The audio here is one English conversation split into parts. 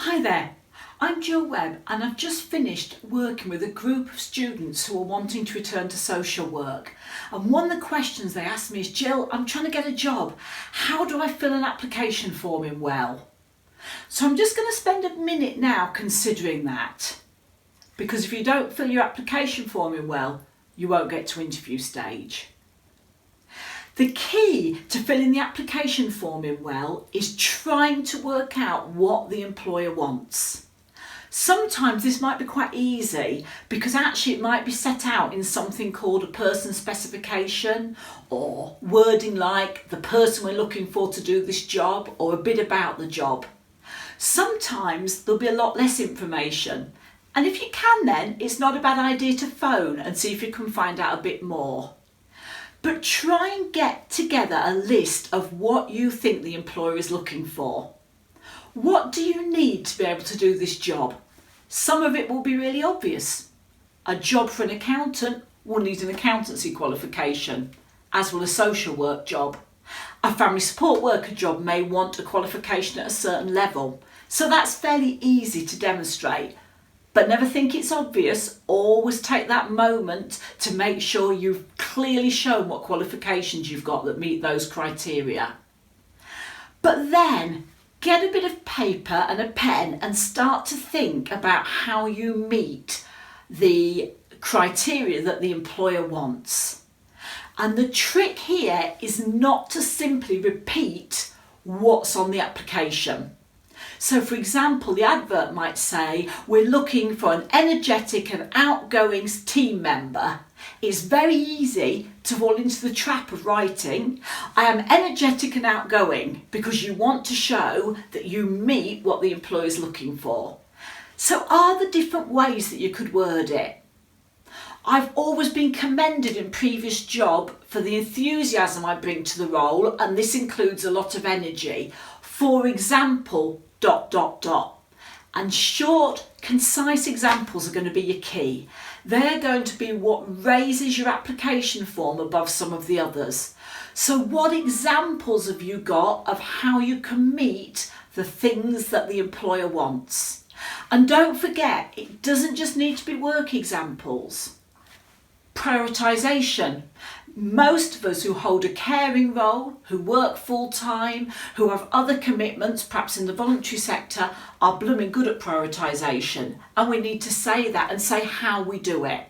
Hi there, I'm Jill Webb and I've just finished working with a group of students who are wanting to return to social work. And one of the questions they asked me is, Jill, I'm trying to get a job. How do I fill an application form in well? So I'm just going to spend a minute now considering that. Because if you don't fill your application form in well, you won't get to interview stage. The key to filling the application form in well is trying to work out what the employer wants. Sometimes this might be quite easy because actually it might be set out in something called a person specification or wording like the person we're looking for to do this job or a bit about the job. Sometimes there'll be a lot less information, and if you can then it's not a bad idea to phone and see if you can find out a bit more. But try and get together a list of what you think the employer is looking for. What do you need to be able to do this job? Some of it will be really obvious. A job for an accountant will need an accountancy qualification, as will a social work job. A family support worker job may want a qualification at a certain level, so that's fairly easy to demonstrate. But never think it's obvious. Always take that moment to make sure you've clearly shown what qualifications you've got that meet those criteria. But then get a bit of paper and a pen and start to think about how you meet the criteria that the employer wants. And the trick here is not to simply repeat what's on the application. So for example, the advert might say, we're looking for an energetic and outgoing team member. It's very easy to fall into the trap of writing, I am energetic and outgoing, because you want to show that you meet what the employer is looking for. So are there different ways that you could word it? I've always been commended in previous job for the enthusiasm I bring to the role, and this includes a lot of energy. For example, ... And short, concise examples are going to be your key. They're going to be what raises your application form above some of the others. So what examples have you got of how you can meet the things that the employer wants? And don't forget, it doesn't just need to be work examples. Prioritisation. Most of us who hold a caring role, who work full-time, who have other commitments, perhaps in the voluntary sector, are blooming good at prioritisation, and we need to say that and say how we do it.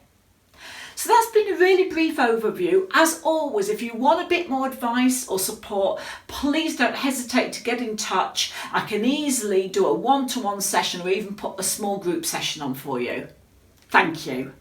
So that's been a really brief overview. As always, if you want a bit more advice or support, please don't hesitate to get in touch. I can easily do a one-to-one session or even put a small group session on for you. Thank you.